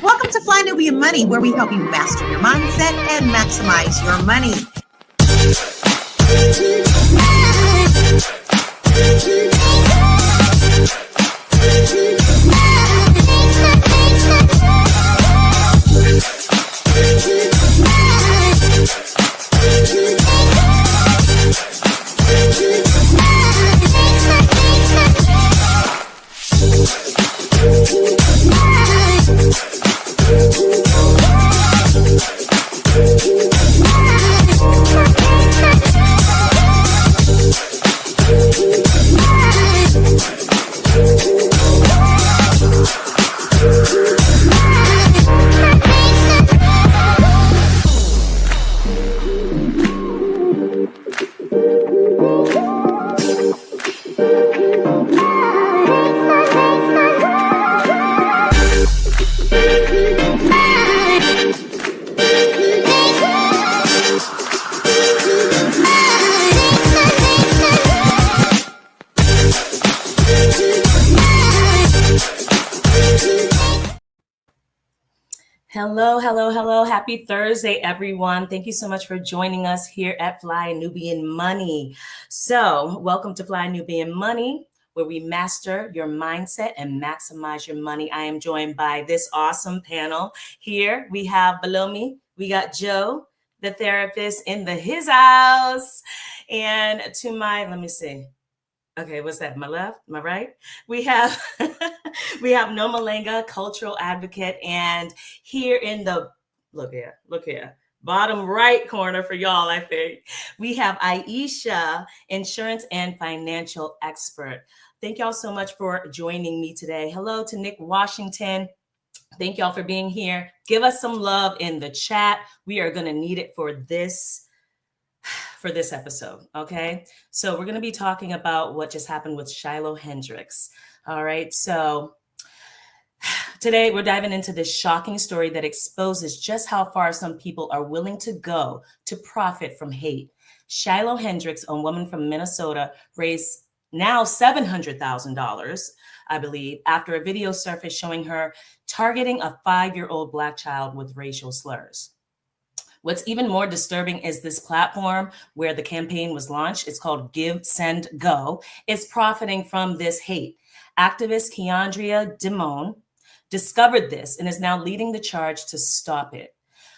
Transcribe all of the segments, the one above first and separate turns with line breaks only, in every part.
Welcome to Fly Nubian Money, where we help you master your mindset and maximize your money.
Hello. Happy Thursday, everyone. Thank you so much for joining us here at Fly Nubian Money. So welcome to Fly Nubian Money, where we master your mindset and maximize your money. I am joined by this awesome panel here. We have below me, we got Joe, the therapist in his house. And to my, let me see. Okay, what's that? My left, my right? We have Nomalanga, cultural advocate, and here in the look here, bottom right corner for y'all, I think we have Aisha, insurance and financial expert. Thank y'all so much for joining me today. Hello to Nick Washington. Thank y'all for being here. Give us some love in the chat. We are going to need it for this episode, okay? So we're going to be talking about what just happened with Shiloh Hendrix. All right, so today we're diving into this shocking story that exposes just how far some people are willing to go to profit from hate. Shiloh Hendrix, a woman from Minnesota, raised now $700,000, I believe, after a video surfaced showing her targeting a 5-year-old Black child with racial slurs. What's even more disturbing is this platform where the campaign was launched. It's called GiveSendGo. It's profiting from this hate. Activist Kiandria Demone discovered this and is now leading the charge to stop it.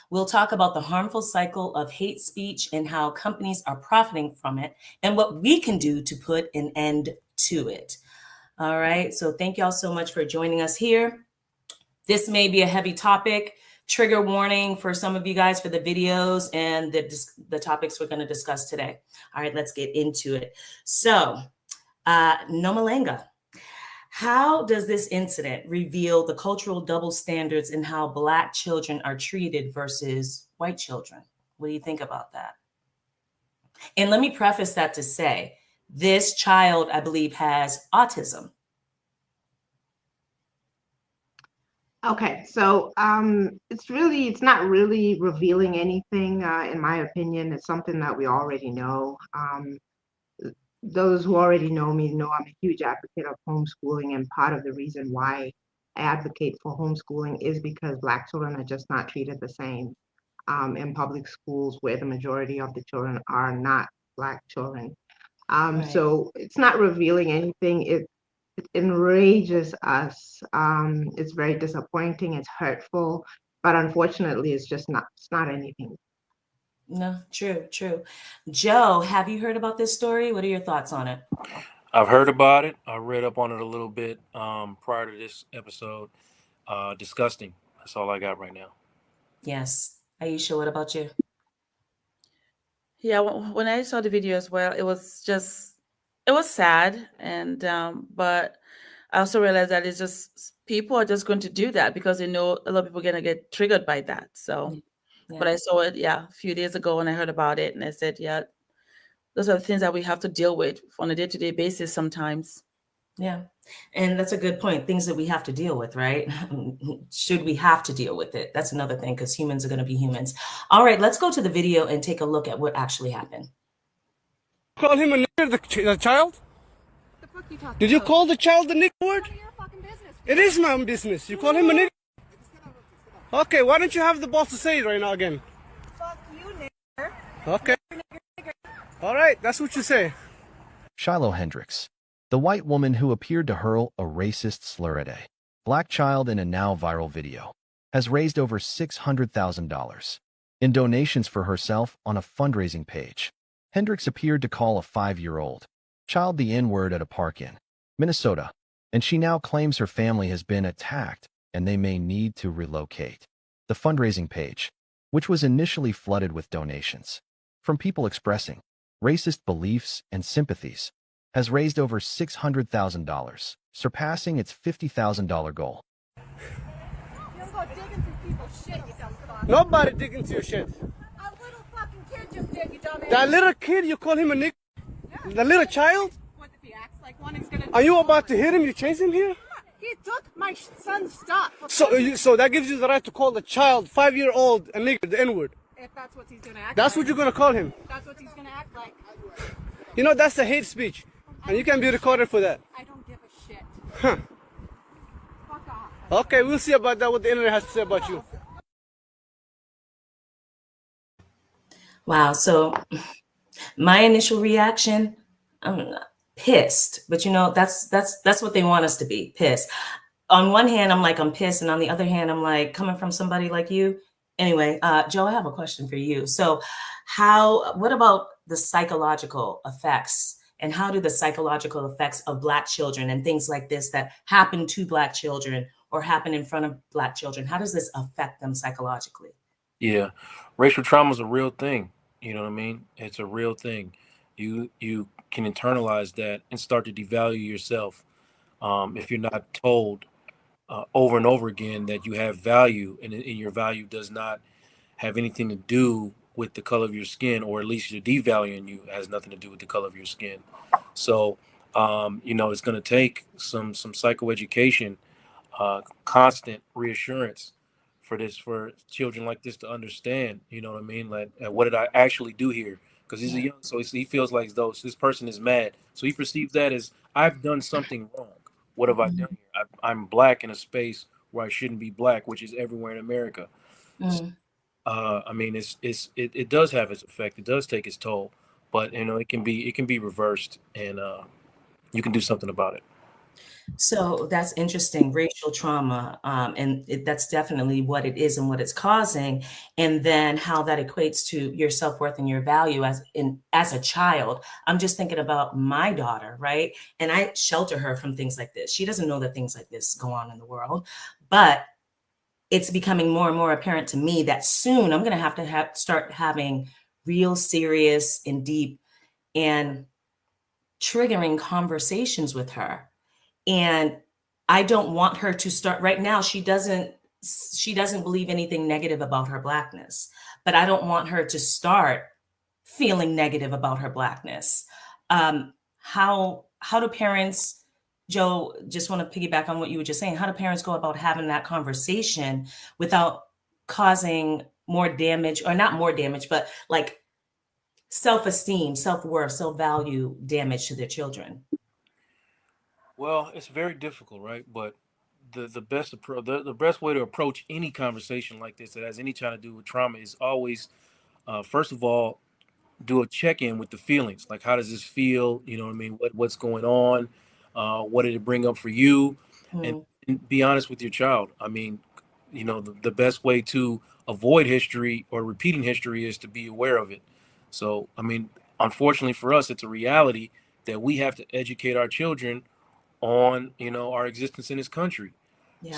We'll talk about the harmful cycle of hate speech and how companies are profiting from it and what we can do to put an end to it. All right, so thank y'all so much for joining us here. This may be a heavy topic. Trigger warning for some of you guys for the videos and the topics we're going to discuss today. All right, let's get into it. So, Nomalanga, how does this incident reveal the cultural double standards in how Black children are treated versus white children? What do you think about that? And let me preface that to say, this child, I believe, has autism.
Okay, so it's not really revealing anything, in my opinion. It's something that we already know. Those who already know me know I'm a huge advocate of homeschooling, and part of the reason why I advocate for homeschooling is because Black children are just not treated the same in public schools, where the majority of the children are not Black children.
Right.
So it's not revealing anything. It enrages us. It's very disappointing. It's hurtful, but unfortunately, it's not anything.
No, true. Joe, have you heard about this story? What are your thoughts on it?
I've heard about it. I read up on it a little bit prior to this episode. Disgusting. That's all I got right now.
Yes. Aisha, what about you?
Yeah, when I saw the video as well, it was sad, and but I also realized that it's just people are just going to do that because they know a lot of people are going to get triggered by that. So, but I saw it, a few days ago, and I heard about it, and I said, yeah, those are the things that we have to deal with on a day-to-day basis sometimes.
Yeah. And that's a good point. Things that we have to deal with, right? Should we have to deal with it? That's another thing, because humans are going to be humans. All right, let's go to the video and take a look at what actually happened.
Call him a nigger, the child?
The fuck you talking
Did you
about?
call the child the nigger word?
None of your fucking business.
It is my own business. You call him a nigger? Okay, why don't you have the balls to say it right now again?
Fuck you, nigger.
Okay. All right, that's what you say.
Shiloh Hendrix, the white woman who appeared to hurl a racist slur at a black child in a now viral video, has raised over $600,000 in donations for herself on a fundraising page. Hendrix appeared to call a 5-year-old child the N-word at a park in Minnesota, and she now claims her family has been attacked and they may need to relocate. The fundraising page, which was initially flooded with donations from people expressing racist beliefs and sympathies, has raised over $600,000, surpassing its $50,000 goal.
You don't go digging through people's shit, you dumb fuck.
Nobody dig into your shit.
A little fucking kid just did, you dumbass.
That little kid, you call him a nigger?
Yeah.
The little child?
What if he acts like one? He's gonna.
Are you about to hit him? You chase him here?
He took my son's stuff.
So that gives you the right to call the child, 5-year-old, a nigger, the N-word.
If that's what he's gonna act.
That's
like.
what you're gonna call him.
That's what he's gonna act like.
You know, that's a hate speech. And you can be recorded for that.
I don't give a shit.
Huh.
Fuck off.
Okay, we'll see about that, what the internet has to say about you.
Wow. So my initial reaction, I'm pissed, but you know, that's what they want us to be, pissed. On one hand, I'm like, I'm pissed. And on the other hand, I'm like, coming from somebody like you. Anyway, Joe, I have a question for you. So what about the psychological effects, and how do the psychological effects of Black children and things like this that happen to Black children or happen in front of Black children, how does this affect them psychologically?
Yeah, racial trauma is a real thing. You know what I mean? It's a real thing. You can internalize that and start to devalue yourself if you're not told over and over again that you have value, and your value does not have anything to do with the color of your skin, or at least you're devaluing you has nothing to do with the color of your skin. So, you know, it's going to take some psychoeducation, constant reassurance for children like this to understand, you know what I mean? Like, what did I actually do here? Because he's a young, so he feels like though this person is mad. So he perceives that as, I've done something wrong. What have I done here? I'm Black in a space where I shouldn't be Black, which is everywhere in America. So, I mean, it does have its effect. It does take its toll, but you know, it can be reversed, and you can do something about it.
So that's interesting, racial trauma, and that's definitely what it is and what it's causing, and then how that equates to your self-worth and your value as a child. I'm just thinking about my daughter, right? And I shelter her from things like this. She doesn't know that things like this go on in the world, but it's becoming more and more apparent to me that soon I'm going to start having real serious and deep and triggering conversations with her. And I don't want her to start right now. She doesn't believe anything negative about her Blackness, but I don't want her to start feeling negative about her Blackness. How do parents, Joe, just want to piggyback on what you were just saying, how do parents go about having that conversation without causing more damage, or not more damage, but like self-esteem, self-worth, self-value damage to their children?
Well, it's very difficult, right? But the best way to approach any conversation like this that has anything to do with trauma is always, first of all, do a check-in with the feelings. Like, how does this feel? You know what I mean? What's going on? What did it bring up for you? And be honest with your child. I mean, you know, the best way to avoid history or repeating history is to be aware of it. So, I mean, unfortunately for us, it's a reality that we have to educate our children on, you know, our existence in this country.
Yeah.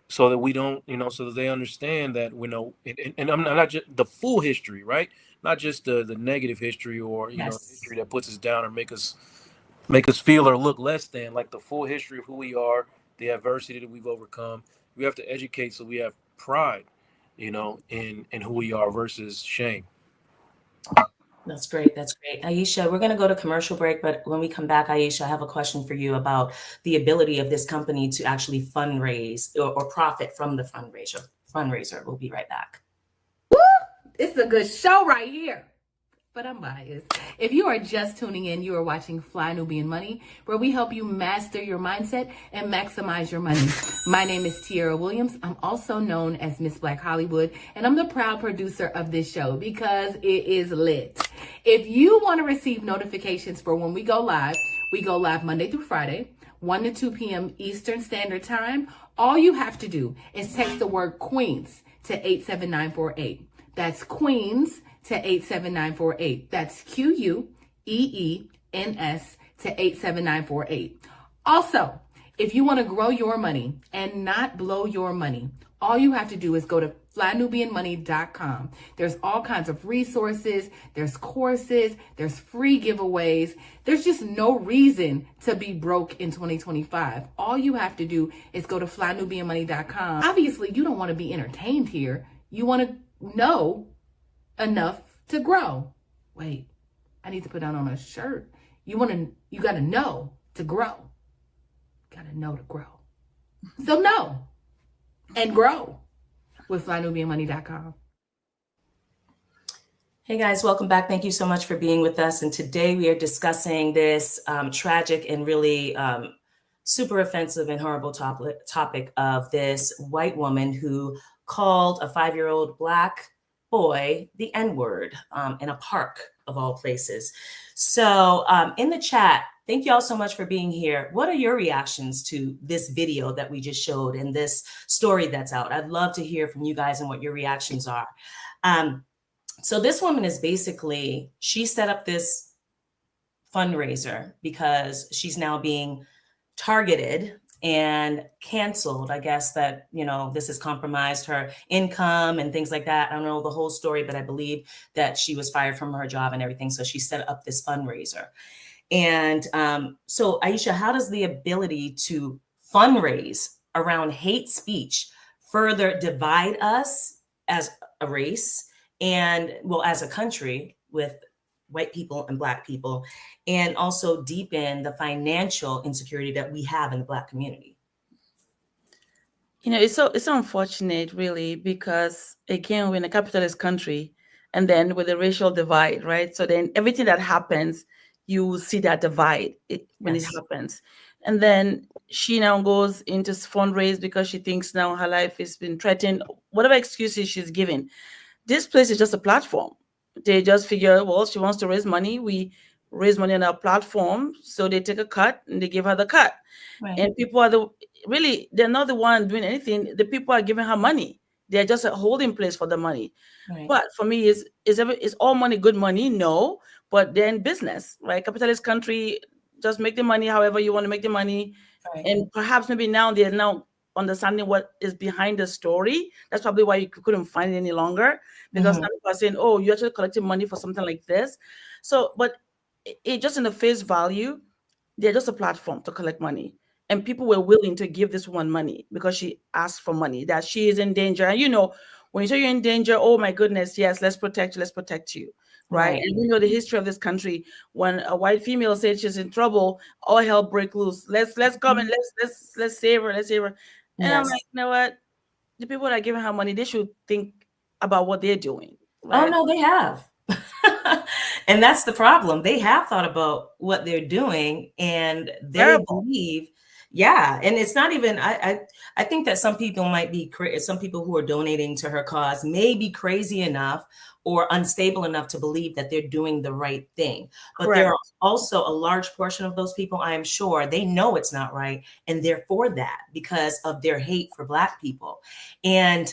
So that we don't, you know, so that they understand that, you know, and I'm not just the full history, right? Not just the negative history, or, you know, history that puts us down or make us feel or look less than, like the full history of who we are, the adversity that we've overcome. We have to educate so we have pride, you know, in who we are versus shame.
That's great. That's great. Aisha, we're going to go to commercial break, but when we come back, Aisha, I have a question for you about the ability of this company to actually fundraise or profit from the fundraiser. We'll be right back.
It's a good show right here.
but I'm biased. If you are just tuning in, you are watching Fly Nubian Money, where we help you master your mindset and maximize your money. My name is Tiara Williams. I'm also known as Miss Black Hollywood, and I'm the proud producer of this show because it is lit. If you want to receive notifications for when we go live Monday through Friday, 1 to 2 p.m. Eastern Standard Time. All you have to do is text the word Queens to 87948. That's Queens to 87948. That's QUEENS to 87948. Also, if you want to grow your money and not blow your money, all you have to do is go to flynubianmoney.com. There's all kinds of resources, there's courses, there's free giveaways. There's just no reason to be broke in 2025. All you have to do is go to flynubianmoney.com. Obviously, you don't want to be entertained here. You want to know enough to grow. Wait, I need to put that on a shirt. You got to know to grow. Got to know to grow. So know and grow with flynubianmoney.com.
Hey guys, welcome back. Thank you so much for being with us. And today we are discussing this tragic and really super offensive and horrible topic of this white woman who called a 5-year-old Black boy the N-word in a park of all places. So in the chat, thank you all so much for being here. What are your reactions to this video that we just showed and this story that's out? I'd love to hear from you guys and what your reactions are. So this woman is basically, she set up this fundraiser because she's now being targeted and canceled. I guess that, you know, this has compromised her income and things like that. I don't know the whole story, but I believe that she was fired from her job and everything. So she set up this fundraiser. And so Aisha, how does the ability to fundraise around hate speech further divide us as a race and, well, as a country with white people and Black people, and also deepen the financial insecurity that we have in the Black community?
You know, it's so unfortunate, really, because again, we're in a capitalist country, and then with the racial divide, right? So then everything that happens, you see that divide when it happens. And then she now goes into fundraise because she thinks now her life has been threatened, whatever excuses she's given. This place is just a platform. They just figure, well, she wants to raise money. We raise money on our platform. So they take a cut and they give her the cut. Right. And people are they're not the one doing anything. The people are giving her money. They're just a holding place for the money. Right. But for me, is all money good money? No, but they're in business, right? Capitalist country, just make the money however you want to make the money. Right. And perhaps maybe now they're now understanding what is behind the story. That's probably why you couldn't find it any longer, because now people are saying, oh, you're actually collecting money for something like this. So, but it just in the face value, they're just a platform to collect money. And people were willing to give this woman money because she asked for money, that she is in danger. And you know, when you say you're in danger, oh my goodness, yes, let's protect you. Right. And we know the history of this country. When a white female said she's in trouble, all hell break loose. Let's come and let's save her. And I'm like, you know what? The people that are giving her money, they should think about what they're doing. Right?
Oh no, they have. And that's the problem. They have thought about what they're doing, and they believe, and it's not even, I think that some people some people who are donating to her cause may be crazy enough or unstable enough to believe that they're doing the right thing. But there are also a large portion of those people, I am sure, they know it's not right, and they're for that because of their hate for Black people. And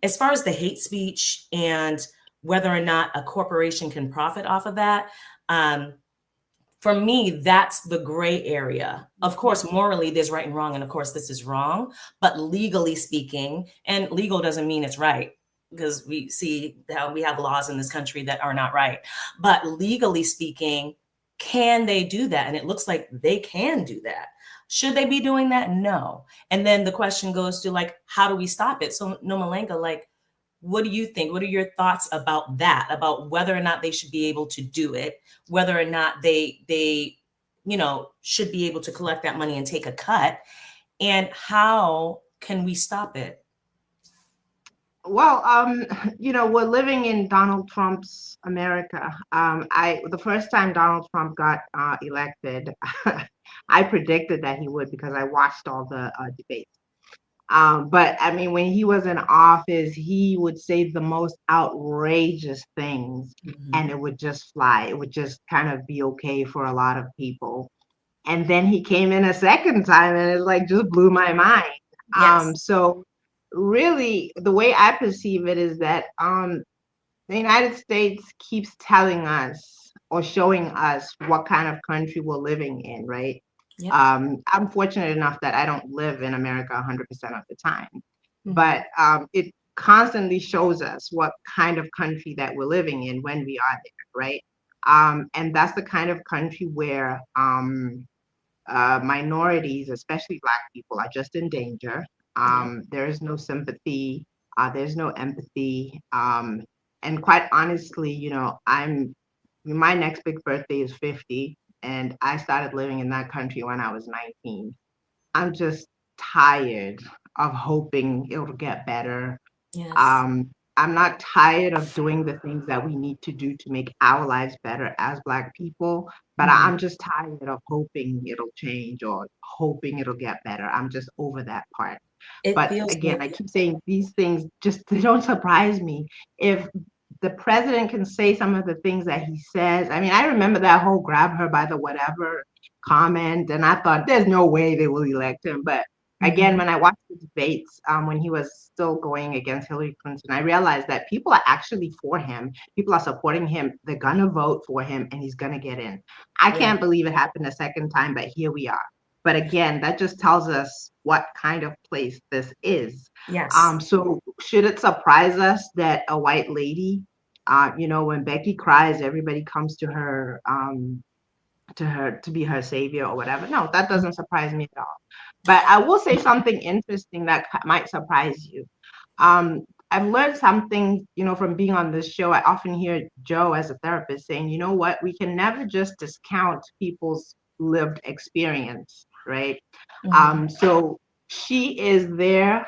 as far as the hate speech and whether or not a corporation can profit off of that, for me, that's the gray area. Of course, morally, there's right and wrong, and of course, this is wrong. But legally speaking, and legal doesn't mean it's right, because we see how we have laws in this country that are not right. But legally speaking, can they do that? And it looks like they can do that. Should they be doing that? No. And then the question goes to, like, how do we stop it? So Nomalanga, like, what do you think? What are your thoughts about that, about whether or not they should be able to do it, whether or not they should be able to collect that money and take a cut, and how can we stop it?
Well, we're living in Donald Trump's America. The first time Donald Trump got elected, I predicted that he would because I watched all the debates. But I mean, when he was in office, he would say the most outrageous things, and it would just fly. It would just kind of be okay for a lot of people. And then he came in a second time, and it like just blew my mind.
Yes.
So really, the way I perceive it is that the United States keeps telling us or showing us what kind of country we're living in, right?
Yep.
I'm fortunate enough that I don't live in America 100% of the time, but it constantly shows us what kind of country that we're living in when we are there, right? And that's the kind of country where minorities, especially Black people, are just in danger. There is no sympathy, there's no empathy. And quite honestly, my next big birthday is 50, and I started living in that country when I was 19. I'm just tired of hoping it'll get better.
Yes.
I'm not tired of doing the things that we need to do to make our lives better as Black people, but I'm just tired of hoping it'll change or hoping it'll get better. I'm just over that part.
It
But
feels
again, I
like,
keep saying these things just they don't surprise me. If the president can say some of the things that he says, I mean, I remember that whole grab her by the whatever comment, and I thought there's no way they will elect him. But again, when I watched the debates, when he was still going against Hillary Clinton, I realized that people are actually for him. People are supporting him. They're gonna vote for him, and he's gonna get in. I can't believe it happened a second time, but here we are. But again, that just tells us what kind of place this is.
yes.
So should it surprise us that a white lady, when Becky cries, everybody comes to her to be her savior or whatever? No, that doesn't surprise me at all. But I will say something interesting that might surprise you. I've learned something, from being on this show. I often hear Joe as a therapist saying, you know what, we can never just discount people's lived experience, right? So she is there.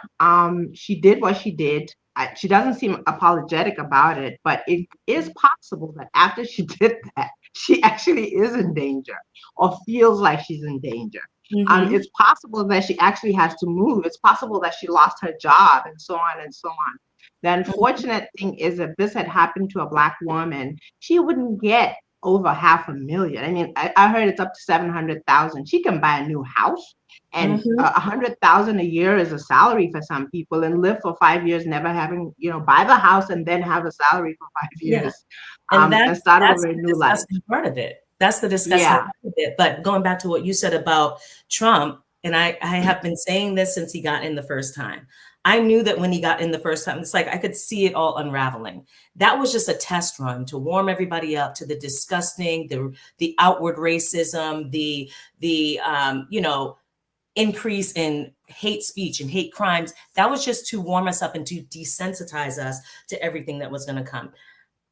She did what she did. She doesn't seem apologetic about it, but it is possible that after she did that, she actually is in danger or feels like she's in danger. It's possible that she actually has to move. It's possible that she lost her job and so on and so on. The unfortunate thing is if this had happened to a Black woman, she wouldn't get over $500,000. I mean, I heard it's up to 700,000. She can buy a new house, and 100,000 a year is a salary for some people, and live for 5 years, never having, buy the house and then have a salary for 5 years, and start over a new life.
Part of it. That's the disgusting part of it. But going back to what you said about Trump, and I have been saying this since he got in the first time. I knew that when he got in the first time, it's like I could see it all unraveling. That was just a test run to warm everybody up to the disgusting, the outward racism, the increase in hate speech and hate crimes. That was just to warm us up and to desensitize us to everything that was going to come.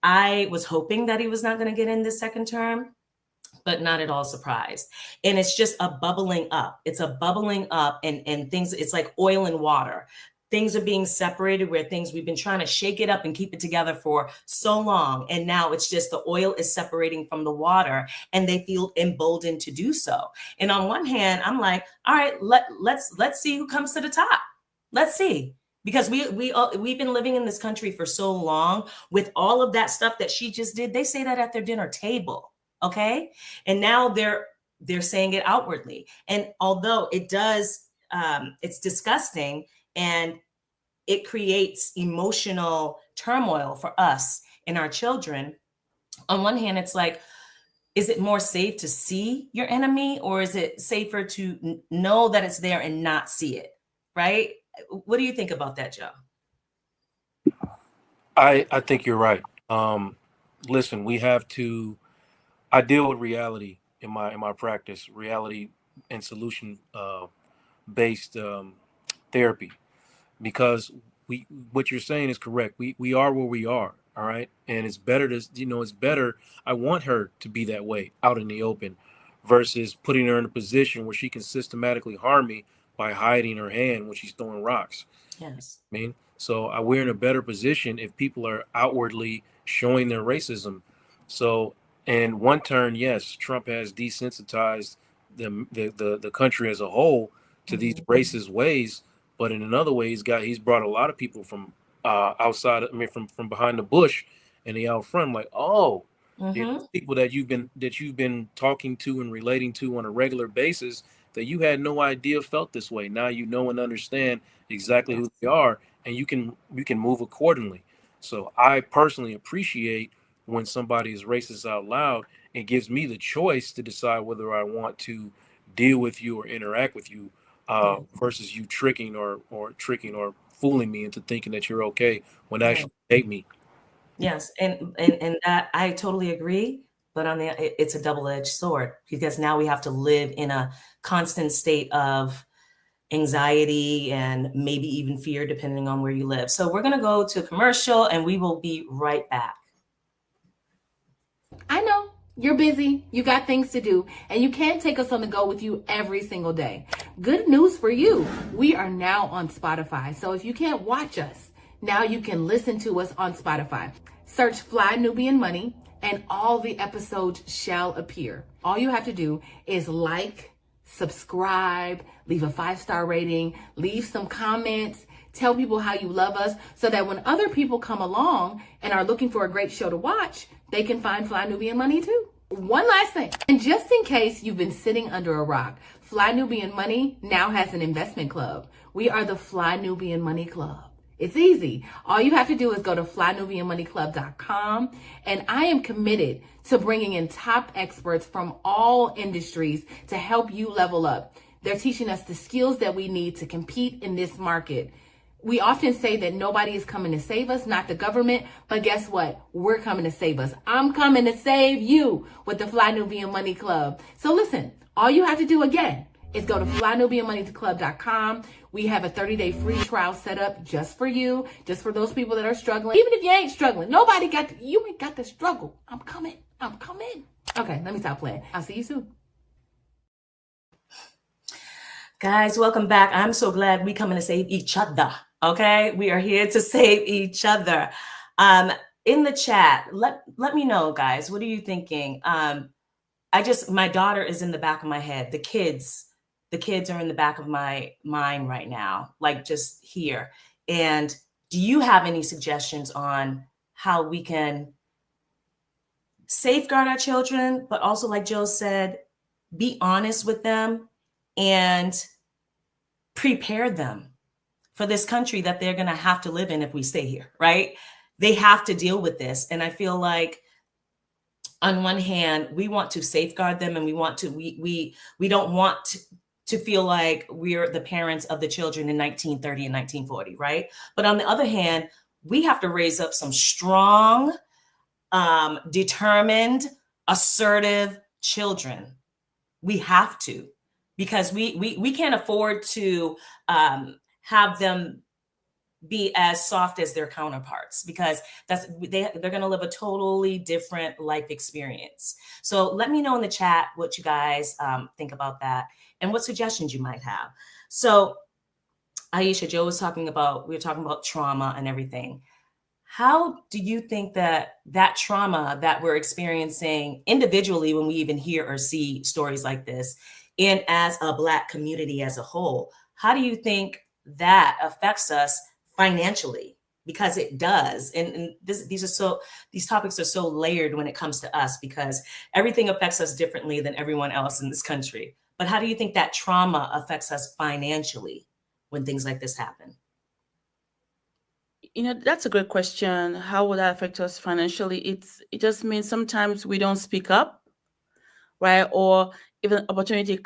I was hoping that he was not going to get in this second term, but not at all surprised. And it's just a bubbling up. It's a bubbling up and things, it's like oil and water. Things are being separated where we've been trying to shake it up and keep it together for so long. And now it's just the oil is separating from the water and they feel emboldened to do so. And on one hand, I'm like, all right, let's see who comes to the top. Let's see. Because we've been living in this country for so long with all of that stuff that she just did. They say that at their dinner table. Okay. And now they're saying it outwardly. And although it does, it's disgusting and it creates emotional turmoil for us and our children. On one hand, it's like, is it more safe to see your enemy, or is it safer to know that it's there and not see it? Right? What do you think about that, Joe?
I think you're right. Listen, I deal with reality in my practice, reality and solution based therapy, because what you're saying is correct. We are where we are, all right, and it's better it's better. I want her to be that way out in the open, versus putting her in a position where she can systematically harm me by hiding her hand when she's throwing rocks.
Yes.
I mean, so we're in a better position if people are outwardly showing their racism. So, in one turn, yes, Trump has desensitized the country as a whole to these racist ways, but in another way, he's brought a lot of people from outside. I mean, from behind the bush and the out front. Like, oh, it's people that you've been talking to and relating to on a regular basis that you had no idea felt this way. Now you know and understand exactly who they are, and you can move accordingly. So I personally appreciate when somebody is racist out loud. It gives me the choice to decide whether I want to deal with you or interact with you, versus you tricking or fooling me into thinking that you're okay when actually you hate me.
Yes, and that I totally agree. But it's a double-edged sword, because now we have to live in a constant state of anxiety and maybe even fear, depending on where you live. So we're going to go to commercial, and we will be right back.
I know you're busy, you got things to do, and you can't take us on the go with you every single day. Good news for you. We are now on Spotify. So if you can't watch us, now you can listen to us on Spotify. Search Fly Nubian Money and all the episodes shall appear. All you have to do is like, subscribe, leave a 5-star rating, leave some comments, tell people how you love us, so that when other people come along and are looking for a great show to watch, they can find Fly Nubian Money too. One last thing, and just in case you've been sitting under a rock, Fly Nubian Money now has an investment club. We are the Fly Nubian Money Club. It's easy. All you have to do is go to flynubianmoneyclub.com, and I am committed to bringing in top experts from all industries to help you level up. They're teaching us the skills that we need to compete in this market. We often say that nobody is coming to save us, not the government, but guess what? We're coming to save us. I'm coming to save you with the Fly Nubian Money Club. So listen, all you have to do again is go to flynubianmoneyclub.com. We have a 30-day free trial set up just for you, just for those people that are struggling. Even if you ain't struggling, you ain't got to struggle. I'm coming. Okay, let me stop playing. I'll see you soon.
Guys, welcome back. I'm so glad we coming to save each other. Okay, we are here to save each other. In the chat, let me know, guys. What are you thinking? My daughter is in the back of my head. The kids are in the back of my mind right now, like just here. And do you have any suggestions on how we can safeguard our children, but also, like Joe said, be honest with them and prepare them for this country that they're going to have to live in if we stay here, right? They have to deal with this. And I feel like on one hand, we want to safeguard them, and we don't want to feel like we're the parents of the children in 1930 and 1940, right? But on the other hand, we have to raise up some strong, determined, assertive children. We have to, because we can't afford to have them be as soft as their counterparts, because they're going to live a totally different life experience. So let me know in the chat what you guys think about that and what suggestions you might have. So Aisha, Joe was we were talking about trauma and everything. How do you think that trauma that we're experiencing individually, when we even hear or see stories like this, and as a Black community as a whole, how do you think that affects us financially? Because it does. And these topics are so layered when it comes to us, because everything affects us differently than everyone else in this country. But how do you think that trauma affects us financially when things like this happen?
That's a good question. How would that affect us financially? It just means sometimes we don't speak up, right? Or even opportunity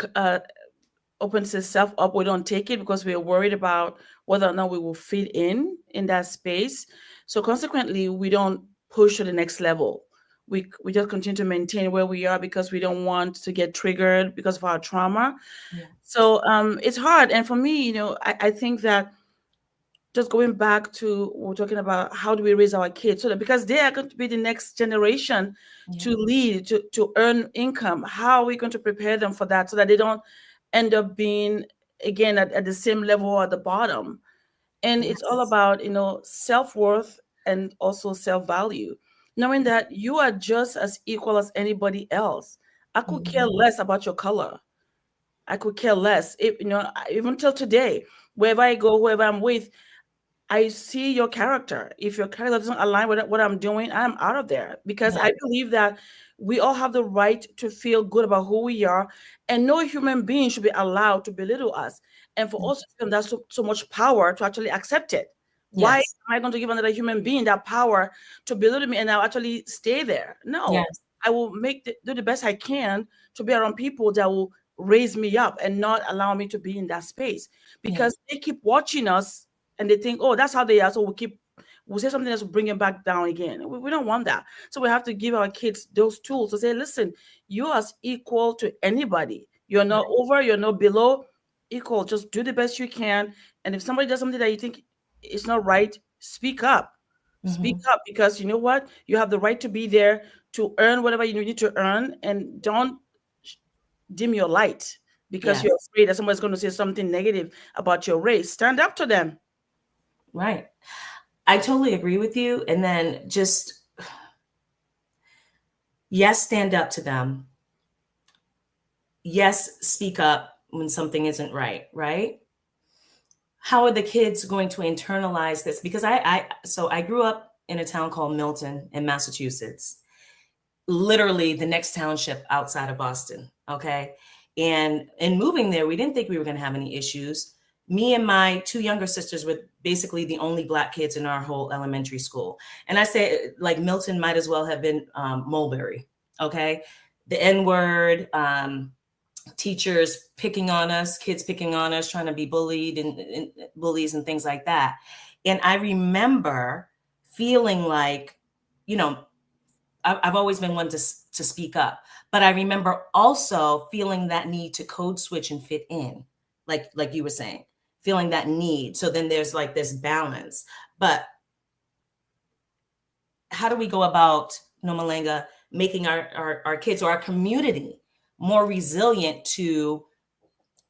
opens itself up, we don't take it because we're worried about whether or not we will fit in that space. So consequently, we don't push to the next level. We just continue to maintain where we are because we don't want to get triggered because of our trauma.
Yeah.
So it's hard. And for me, I think that just going back to we're talking about how do we raise our kids, so that because they are going to be the next generation to lead, to earn income. How are we going to prepare them for that so that they don't end up being again at the same level or at the bottom. And it's all about, self-worth and also self-value, knowing that you are just as equal as anybody else. I could care less about your color. I could care less. Even till today, wherever I go, whoever I'm with, I see your character. If your character doesn't align with what I'm doing, I'm out of there, because I believe that we all have the right to feel good about who we are, and no human being should be allowed to belittle us. And for us to give them that so much power to actually accept it. Why
Yes.
am I going to give another human being that power to belittle me and I'll actually stay there? No,
Yes.
I will do the best I can to be around people that will raise me up and not allow me to be in that space, because they keep watching us and they think, oh, that's how they are. So we'll say something else, will bring them back down again. We don't want that. So we have to give our kids those tools to say, listen, you are equal to anybody. You're not over, you're not below, equal. Just do the best you can. And if somebody does something that you think is not right, speak up. Speak up, because you know what? You have the right to be there to earn whatever you need to earn, and don't dim your light because you're afraid that somebody's going to say something negative about your race. Stand up to them.
Right. I totally agree with you. And then just, yes, stand up to them. Yes, speak up when something isn't right, right? How are the kids going to internalize this? Because I grew up in a town called Milton in Massachusetts, literally the next township outside of Boston, okay? And in moving there, we didn't think we were going to have any issues. Me and my two younger sisters were basically the only Black kids in our whole elementary school. And I say, like, Milton might as well have been Mulberry, okay? The N-word, teachers picking on us, kids picking on us, trying to be bullied and bullies and things like that. And I remember feeling like, I've always been one to speak up, but I remember also feeling that need to code switch and fit in, like you were saying, feeling that need. So then there's like this balance. But how do we go about, Nomalanga, making our kids or our community more resilient to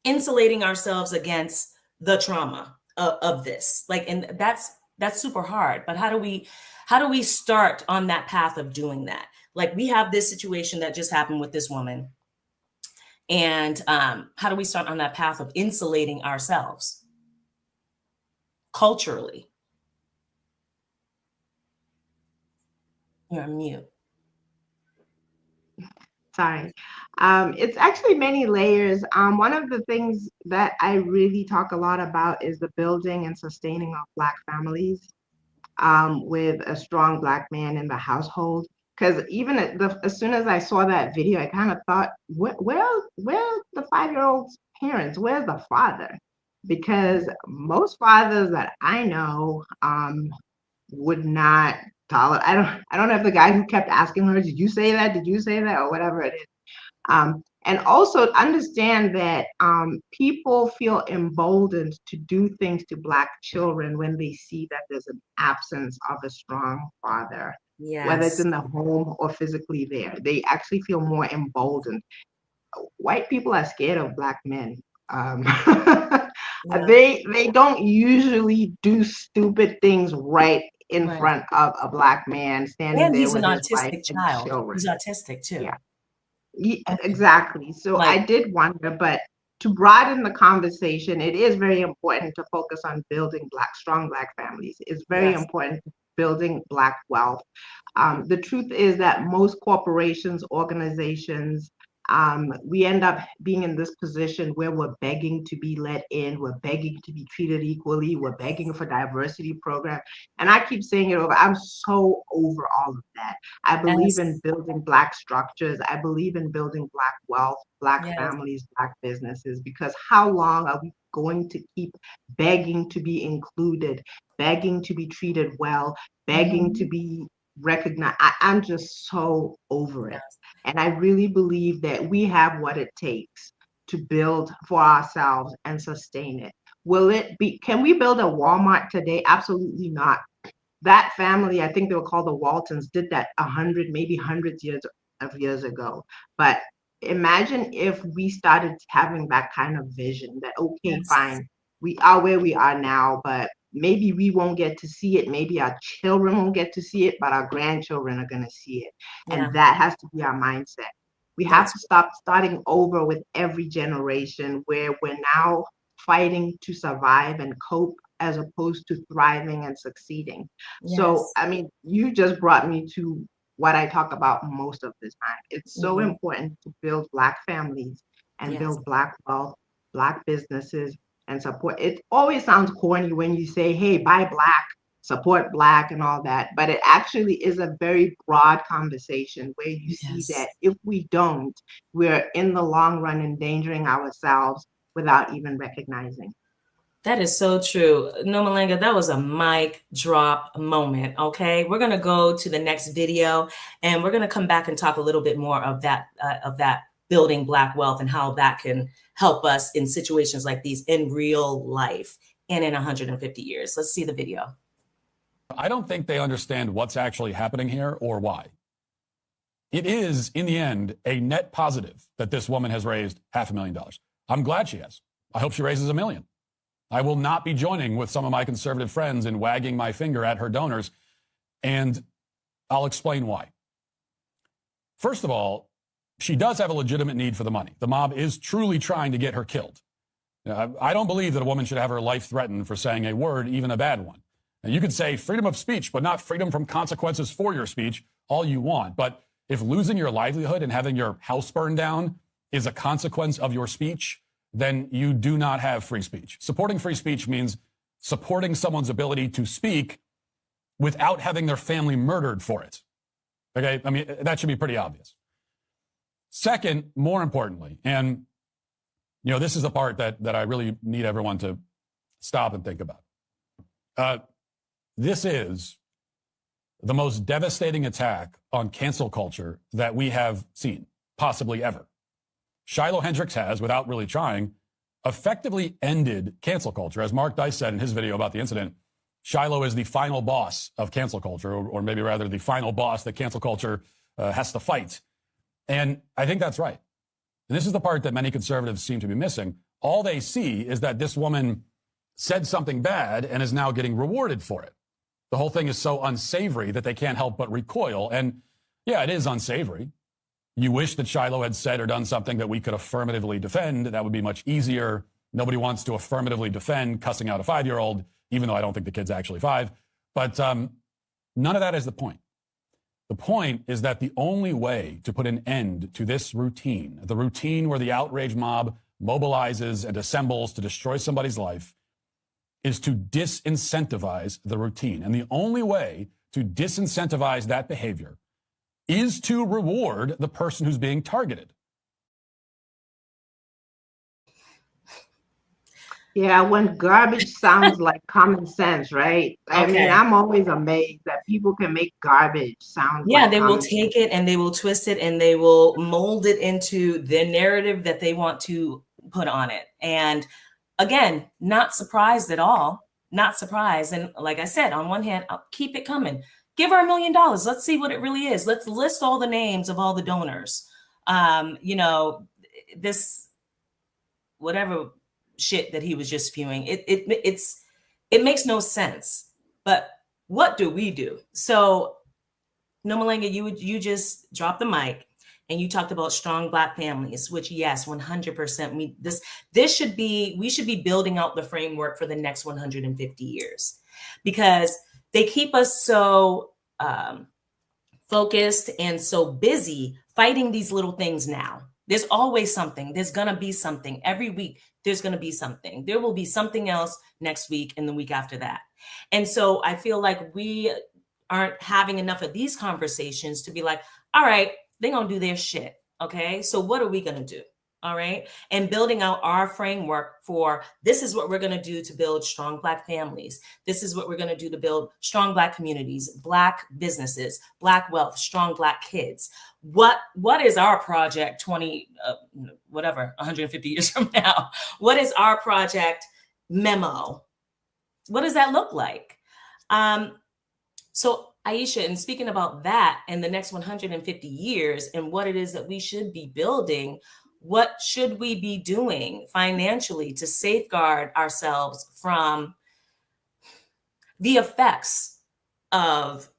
insulating ourselves against the trauma of this? Like, and that's super hard. But how do we start on that path of doing that? Like, we have this situation that just happened with this woman. And how do we start on that path of insulating ourselves culturally? You're on mute.
Sorry. It's actually many layers. One of the things that I really talk a lot about is the building and sustaining of Black families with a strong Black man in the household. Because even as soon as I saw that video, I kind of thought, where's the 5-year-old's parents? Where's the father? Because most fathers that I know would not tolerate. I don't know if the guy who kept asking her, did you say that? Did you say that? Or whatever it is. And also understand that people emboldened emboldened to do things to Black children when they see that there's an absence of a strong father, whether it's
Yes.
in the home or physically there. They actually feel more emboldened. White people are scared of Black men.
Yeah.
They don't usually do stupid things right in
Right.
front of a Black man standing
And
there
he's an
with his wife
autistic
and
child.
children.
He's autistic too.
Yeah.
Okay.
Exactly. So I
Like,
did wonder, but to broaden the conversation, it is very important to focus on building strong Black families. It's very
yes.
important to building Black wealth. The truth is that most corporations, organizations, we end up being in this position where we're begging to be let in, we're begging to be treated equally, we're begging for diversity program. And I keep saying it over, I'm so over all of that. I believe in
Yes.
building Black structures. I believe in building Black wealth, Black
Yes.
families, Black businesses, because how long are we going to keep begging to be included, begging to be treated well, begging to be recognized? I'm just so over it. And I really believe that we have what it takes to build for ourselves and sustain it. Can we build a Walmart today? Absolutely not. That family, I think they were called the Waltons, did that 100, maybe hundreds of years ago. But imagine if we started having that kind of vision that, okay,
Yes.
fine, we are where we are now, but maybe we won't get to see it. Maybe our children won't get to see it, but our grandchildren are going to see it.
Yeah.
And that has to be our mindset. We have to stop starting over with every generation where we're now fighting to survive and cope as opposed to thriving and succeeding. So,
Yes.
I mean, you just brought me to what I talk about most of the time. It's so
Mhm.
important to build Black families and
Yes.
build Black wealth, Black businesses, and support. It always sounds corny when you say, hey, buy Black, support Black, and all that. But it actually is a very broad conversation where you see
Yes.
that if we don't, we're in the long run endangering ourselves without even recognizing.
That is so true. Nomalanga, that was a mic drop moment. Okay. We're going to go to the next video and we're going to come back and talk a little bit more of that building Black wealth and how that can help us in situations like these in real life and in 150 years. Let's see the video.
I don't think they understand what's actually happening here or why. It is, in the end, a net positive that this woman has raised $500,000. I'm glad she has. I hope she raises $1 million. I will not be joining with some of my conservative friends in wagging my finger at her donors, and I'll explain why. First of all, she does have a legitimate need for the money. The mob is truly trying to get her killed. I don't believe that a woman should have her life threatened for saying a word, even a bad one. Now, you could say freedom of speech, but not freedom from consequences for your speech, all you want. But if losing your livelihood and having your house burned down is a consequence of your speech, then you do not have free speech. Supporting free speech means supporting someone's ability to speak without having their family murdered for it. Okay? I mean, that should be pretty obvious. Second, more importantly, and this is the part that I really need everyone to stop and think about. This is the most devastating attack on cancel culture that we have seen, possibly ever. Shiloh Hendrix has, without really trying, effectively ended cancel culture. As Mark Dice said in his video about the incident, Shiloh is the final boss of cancel culture, or maybe rather the final boss that cancel culture has to fight. And I think that's right. And this is the part that many conservatives seem to be missing. All they see is that this woman said something bad and is now getting rewarded for it. The whole thing is so unsavory that they can't help but recoil. And yeah, it is unsavory. You wish that Shiloh had said or done something that we could affirmatively defend. That would be much easier. Nobody wants to affirmatively defend cussing out a 5-year-old, even though I don't think the kid's actually 5. But none of that is the point. The point is that the only way to put an end to this routine, the routine where the outraged mob mobilizes and assembles to destroy somebody's life, is to disincentivize the routine. And the only way to disincentivize that behavior is to reward the person who's being targeted.
Yeah, when garbage sounds like common sense, right? I mean, I'm always amazed that people can make garbage sound like
they will
common
take it and they will twist it and they will mold it into the narrative that they want to put on it. And again, not surprised at all. Not surprised. And like I said, on one hand, I'll keep it coming. Give her $1 million. Let's see what it really is. Let's list all the names of all the donors. This whatever shit that he was just spewing. It makes no sense. But what do we do? So, Nomalanga, you just dropped the mic and you talked about strong Black families, which yes, 100%. We should be building out the framework for the next 150 years, because they keep us so focused and so busy fighting these little things now. There's always something. There's going to be something. Every week, there's going to be something. There will be something else next week and the week after that. And so I feel like we aren't having enough of these conversations to be like, all right, they're going to do their shit. Okay, so what are we going to do? All right. And building out our framework for this is what we're going to do to build strong Black families. This is what we're going to do to build strong Black communities, Black businesses, Black wealth, strong Black kids. What is our project 150 years from now? What is our project memo? What does that look like? So Aisha, and speaking about that in the next 150 years and what it is that we should be building, what should we be doing financially to safeguard ourselves from the effects of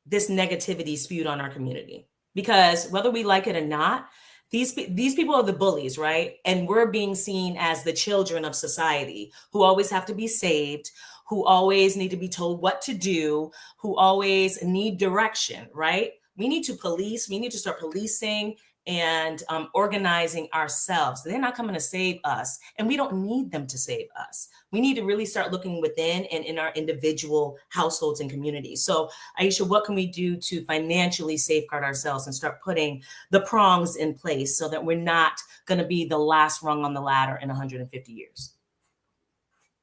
this negativity spewed on our community? Because whether we like it or not, these people are the bullies, right? And we're being seen as the children of society who always have to be saved, who always need to be told what to do, who always need direction, right? We need to police, we need to start policing and organizing ourselves. They're not coming to save us, and we don't need them to save us. We need to really start looking within and in our individual households and communities. So, Aisha, what can we do to financially safeguard ourselves and start putting the prongs in place so that we're not going to be the last rung on the ladder in 150 years?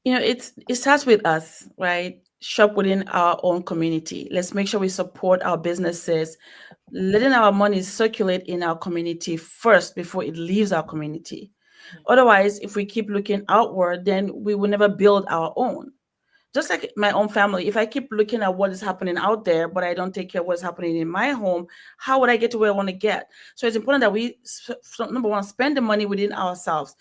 You know, it starts with us, right? Shop within our own community. Let's make sure we support our businesses, letting our money circulate in our community first before it leaves our community. Otherwise, if we keep looking outward, then we will never build our own. Just like my own family, if I keep looking at what is happening out there, but I don't take care of what's happening in my home, how would I get to where I want to get? So it's important that we, number one, spend the money within ourselves.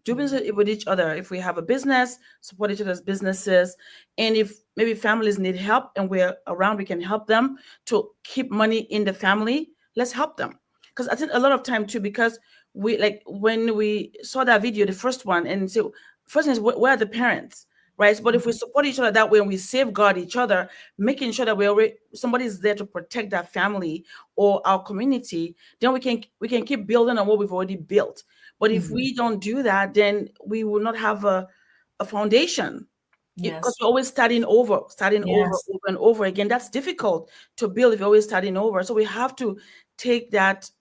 Do business with each other. If we have a business, support each other's businesses. And if maybe families need help and we're around, we can help them to keep money in the family. Let's help them. Because I think a lot of time too, because we, like when we saw that video, the first one, and so first thing is, where are the parents? Right. But if we support each other that way and we safeguard each other, making sure that somebody's there to protect that family or our community, then we can keep building on what we've already built. But if we don't do that, then we will not have a foundation.
Yes.
Because you're always starting over and over again. That's difficult to build if you're always starting over. So we have to take that,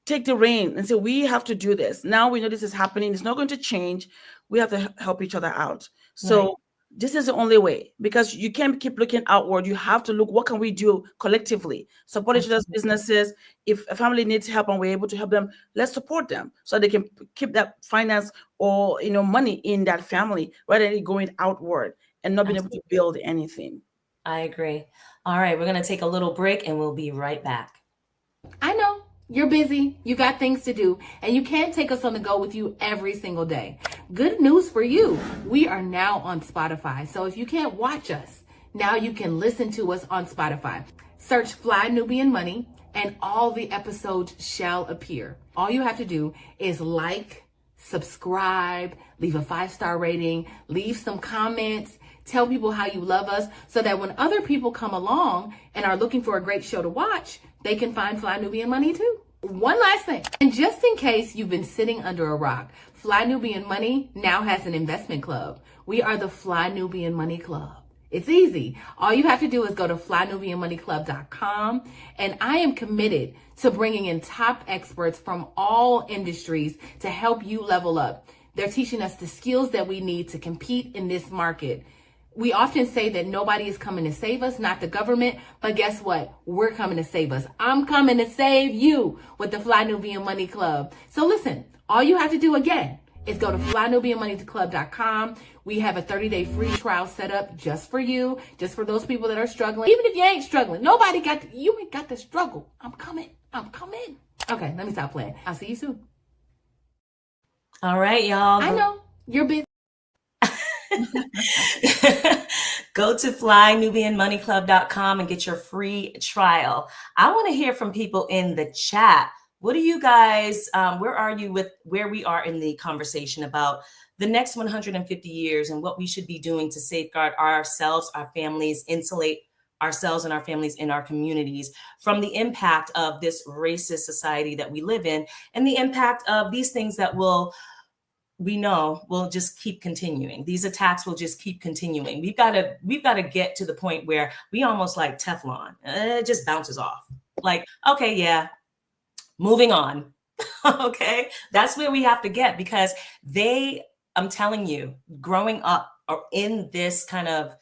take the reign and say, we have to do this. Now we know this is happening. It's not going to change. We have to help each other out. So this is the only way, because you can't keep looking outward. You have to look, what can we do collectively? Support each other's businesses. If a family needs help and we're able to help them, let's support them so they can keep that finance or money in that family rather than going outward and not being able to build anything.
I agree. All right, we're going to take a little break and we'll be right back.
I know. You're busy, you got things to do, and you can't take us on the go with you every single day. Good news for you. We are now on Spotify. So if you can't watch us, now you can listen to us on Spotify. Search Fly Nubian Money and all the episodes shall appear. All you have to do is like, subscribe, leave a 5-star rating, leave some comments, tell people how you love us so that when other people come along and are looking for a great show to watch, they can find Fly Nubian Money too. One last thing, and just in case you've been sitting under a rock, Fly Nubian Money now has an investment club. We are the Fly Nubian Money Club. It's easy. All you have to do is go to flynubianmoneyclub.com, and I am committed to bringing in top experts from all industries to help you level up. They're teaching us the skills that we need to compete in this market. We often say that nobody is coming to save us, not the government, but guess what? We're coming to save us. I'm coming to save you with the Fly Nubian Money Club. So listen, all you have to do again is go to flynubianmoneyclub.com. We have a 30-day free trial set up just for you, just for those people that are struggling. Even if you ain't struggling, you ain't got to struggle. I'm coming. Okay, let me stop playing. I'll see you soon.
All right, y'all.
I know you're busy.
Go to flynubianmoneyclub.com and get your free trial. I want to hear from people in the chat. What do you guys, where are you with where we are in the conversation about the next 150 years and what we should be doing to safeguard ourselves, our families, insulate ourselves and our families in our communities from the impact of this racist society that we live in and the impact of these things that we know will just keep continuing. These attacks will just keep continuing. We've got to get to the point where we almost like Teflon. It just bounces off. Like, okay, yeah, moving on. Okay, that's where we have to get, because I'm telling you, growing up or in this kind of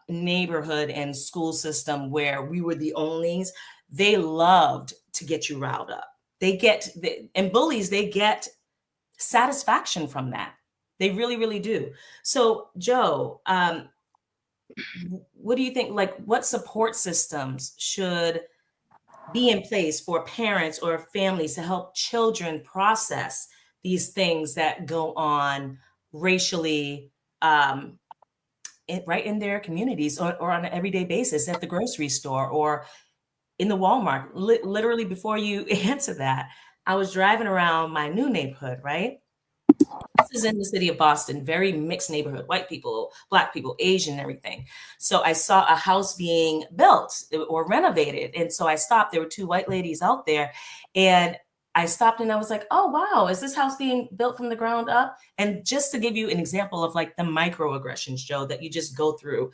neighborhood and school system where we were the onlys, they loved to get you riled up. And bullies, they get satisfaction from that. They really, really do. So, Joe, what do you think, like what support systems should be in place for parents or families to help children process these things that go on racially, right in their communities, or on an everyday basis at the grocery store or in the Walmart? Literally, before you answer that, I was driving around my new neighborhood, right? This is in the city of Boston, very mixed neighborhood, white people, black people, Asian, everything. So I saw a house being built or renovated. And so I stopped. There were two white ladies out there. And I stopped and I was like, oh, wow, is this house being built from the ground up? And just to give you an example of like the microaggressions, Joe, that you just go through.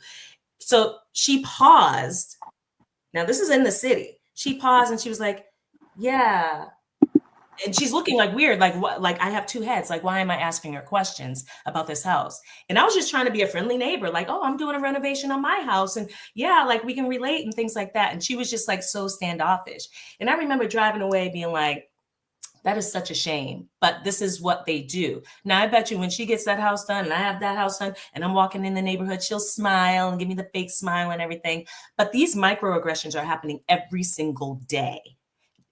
So she paused. Now, this is in the city. She paused and she was like, yeah. And she's looking like weird, like what? Like I have two heads. Like, why am I asking her questions about this house? And I was just trying to be a friendly neighbor, like, oh, I'm doing a renovation on my house, and yeah, like we can relate and things like that. And she was just like so standoffish. And I remember driving away, being like, that is such a shame, but this is what they do. Now, I bet you when she gets that house done and I have that house done and I'm walking in the neighborhood, she'll smile and give me the fake smile and everything. But these microaggressions are happening every single day.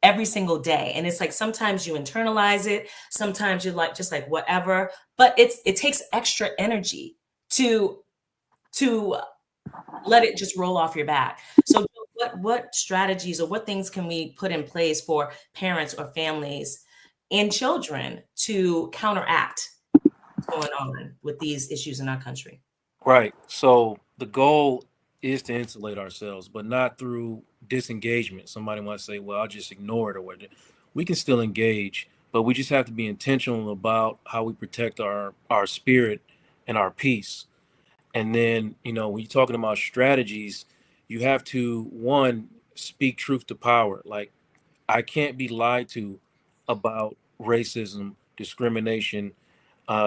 Every single day. And it's like sometimes you internalize it, sometimes you're like just like whatever, but it takes extra energy to let it just roll off your back. So what strategies or what things can we put in place for parents or families and children to counteract what's going on with these issues in our country?
Right. So the goal is to insulate ourselves, but not through disengagement. Somebody might say, well, I'll just ignore it or whatever. We can still engage, but we just have to be intentional about how we protect our spirit and our peace. And then, when you're talking about strategies, you have to, one, speak truth to power. Like, I can't be lied to about racism, discrimination,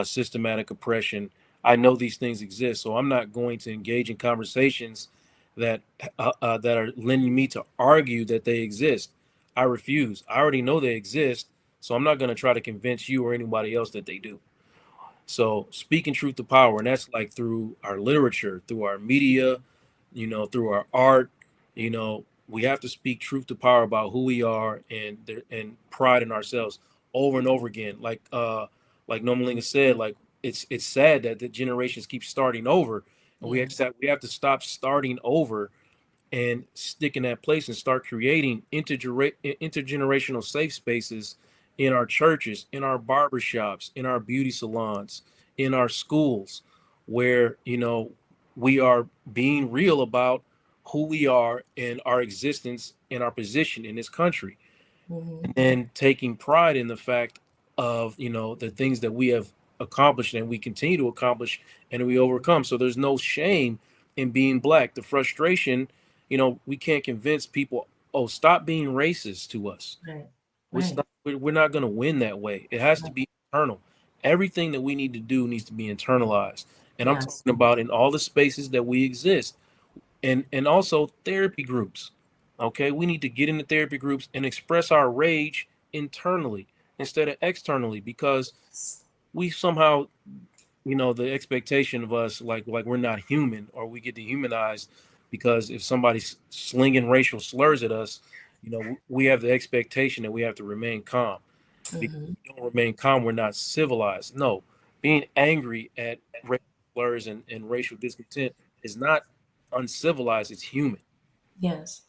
systematic oppression. I know these things exist, so I'm not going to engage in conversations that that are lending me to argue that they exist. I refuse. I already know they exist, so I'm not going to try to convince you or anybody else that they do. So speaking truth to power, and that's like through our literature, through our media, through our art, we have to speak truth to power about who we are and pride in ourselves over and over again. Like Nomalanga said, like it's sad that the generations keep starting over, and we have to stop starting over and stick in that place and start creating intergenerational safe spaces in our churches, in our barbershops, in our beauty salons, in our schools, where we are being real about who we are and our existence and our position in this country. And then taking pride in the fact of the things that we have accomplished and we continue to accomplish and we overcome. So there's no shame in being Black. The frustration, we can't convince people, oh, stop being racist to us. We're not going to win that way. It has to be internal. Everything that we need to do needs to be internalized. And I'm talking about in all the spaces that we exist, and also therapy groups. Okay, we need to get into therapy groups and express our rage internally instead of externally, because we somehow, the expectation of us, like we're not human, or we get dehumanized because if somebody's slinging racial slurs at us, we have the expectation that we have to remain calm. Because if we don't remain calm, we're not civilized. No, being angry at racial slurs and racial discontent is not uncivilized, it's human.
Yes.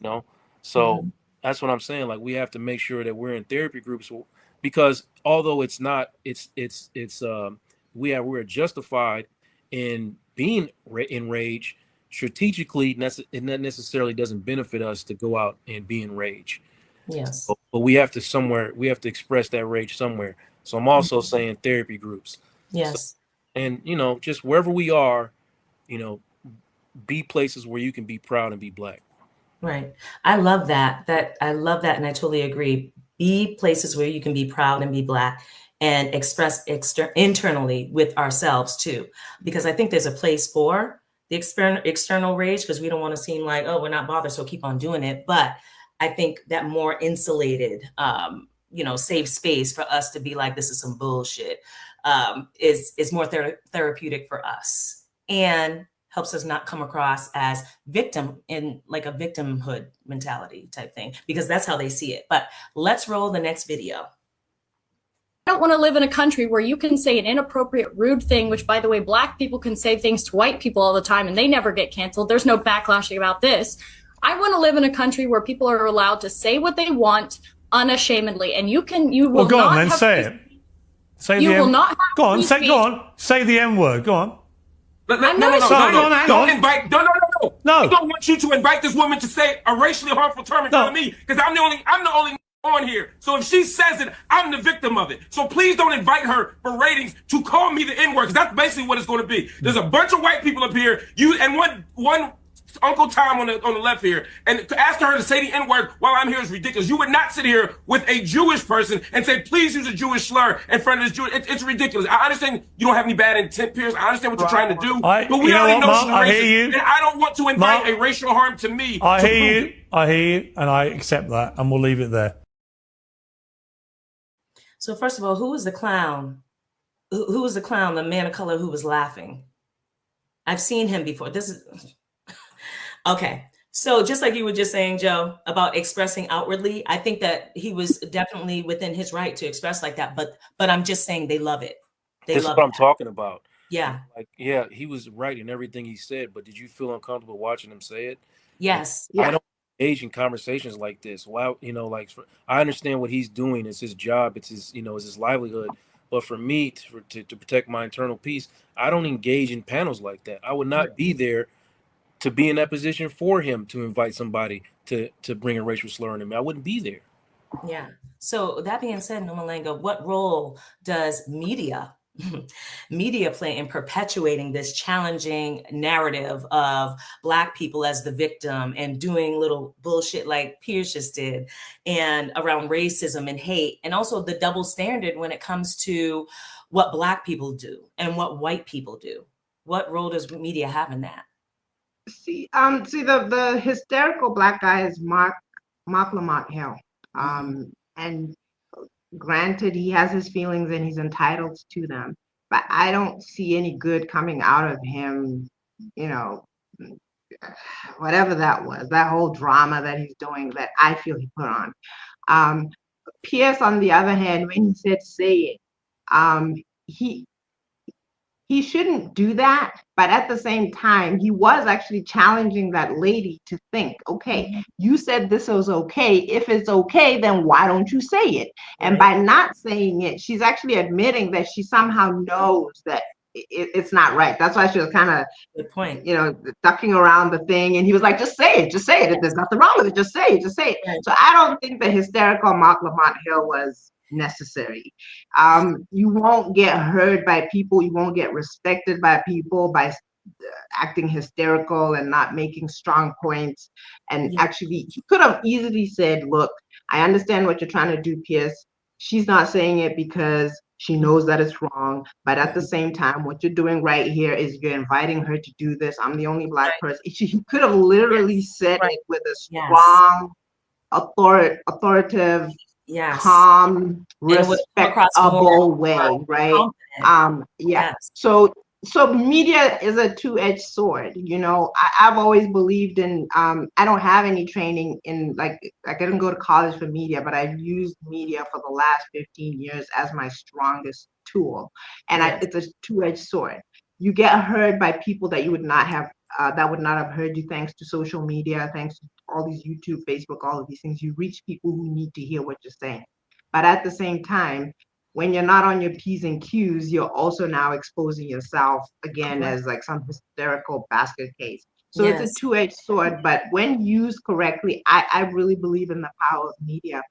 So that's what I'm saying. Like, we have to make sure that we're in therapy groups, because although we're justified in being enraged strategically, it not necessarily doesn't benefit us to go out and be enraged.
Yes.
But we have to express that rage somewhere. So I'm also saying therapy groups.
Yes.
So, and just wherever we are, be places where you can be proud and be Black.
Right. I love that. I love that. And I totally agree. Be places where you can be proud and be Black and express internally with ourselves too. Because I think there's a place for the external rage, because we don't want to seem like, oh, we're not bothered, so keep on doing it. But I think that more insulated, safe space for us to be like, this is some bullshit, is more therapeutic for us. And helps us not come across as victim in like a victimhood mentality type thing, because that's how they see it. But let's roll the next video.
I don't want to live in a country where you can say an inappropriate, rude thing, which, by the way, Black people can say things to white people all the time and they never get canceled. There's no backlashing about this. I want to live in a country where people are allowed to say what they want unashamedly. And you will
well, go
not
on then,
have
say it. Say
you
the
will
M-
not have
Go on,
free
say,
speech.
go on. Say the M word. Go on.
I'm not
Hang on.
Don't invite. No. I don't want you to invite this woman to say a racially harmful term in front of me, because I'm the only on here. So if she says it, I'm the victim of it. So please don't invite her for ratings to call me the N-word, because that's basically what it's going to be. There's a bunch of white people up here, you and one Uncle Tom on the left here, and to ask her to say the N-word while I'm here is ridiculous. You would not sit here with a Jewish person and say, please use a Jewish slur in front of this Jewish. It's ridiculous. I understand you don't have any bad intent, Pierce. I understand what you're trying to do, but we already know she's racist, and I don't want to invite a racial harm to me.
I hear you, and I accept that, and we'll leave it there.
So first of all, who was the clown? Who was the clown, the man of color who was laughing? I've seen him before. This is okay. So just like you were just saying, Joe, about expressing outwardly, I think that he was definitely within his right to express like that. But I'm just saying they love it.
This is what I'm talking about.
Yeah.
Like, yeah, he was right in everything he said, but did you feel uncomfortable watching him say it?
Yes.
I don't engage in conversations like this. Why, like, I understand what he's doing. It's his job. It's his, it's his livelihood. But for me, to protect my internal peace, I don't engage in panels like that. I would not be there to be in that position for him to invite somebody to bring a racial slur on him. I wouldn't be there.
Yeah. So that being said, Nomalanga, what role does media play in perpetuating this challenging narrative of Black people as the victim and doing little bullshit like Pierce just did, and around racism and hate, and also the double standard when it comes to what Black people do and what white people do? What role does media have in that?
See, the hysterical Black guy is Mark Lamont Hill. And granted, he has his feelings and he's entitled to them, but I don't see any good coming out of him, whatever that was, that whole drama that he's doing that I feel he put on. Pierce, on the other hand, when he said say it, he shouldn't do that, but at the same time, he was actually challenging that lady to think, okay, you said this was okay. If it's okay, then why don't you say it? And by not saying it, she's actually admitting that she somehow knows that it's not right. That's why she was kind of,
good point,
ducking around the thing. And he was like, just say it. If there's nothing wrong with it, just say it. Right. So I don't think the hysterical Mark Lamont Hill was necessary. You won't get heard by people. You won't get respected by people by acting hysterical and not making strong points. And actually, he could have easily said, look, I understand what you're trying to do, Pierce. She's not saying it because she knows that it's wrong. But at the same time, what you're doing right here is you're inviting her to do this. I'm the only Black person. He could have literally said it with a strong, authoritative, calm, respectable way, right? So media is a two-edged sword. I've always believed in, I don't have any training in, like I didn't go to college for media, but I've used media for the last 15 years as my strongest tool. And it's a two-edged sword. You get heard by people that you would not have, that would not have heard you thanks to social media, thanks to all these YouTube, Facebook, all of these things. You reach people who need to hear what you're saying. But at the same time, when you're not on your P's and Q's, you're also now exposing yourself again as like some hysterical basket case. So it's a two-edged sword, but when used correctly, I really believe in the power of media.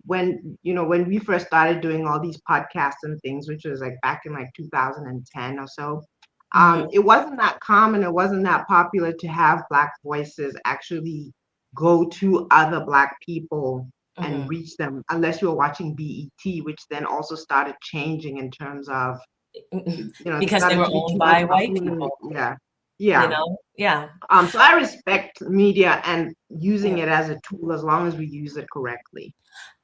When we first started doing all these podcasts and things, which was like back in like 2010 or so, it wasn't that common, it wasn't that popular to have Black voices actually go to other Black people and reach them, unless you were watching BET, which then also started changing in terms of,
because they were owned by white people.
So I respect media and using it as a tool as long as we use it correctly.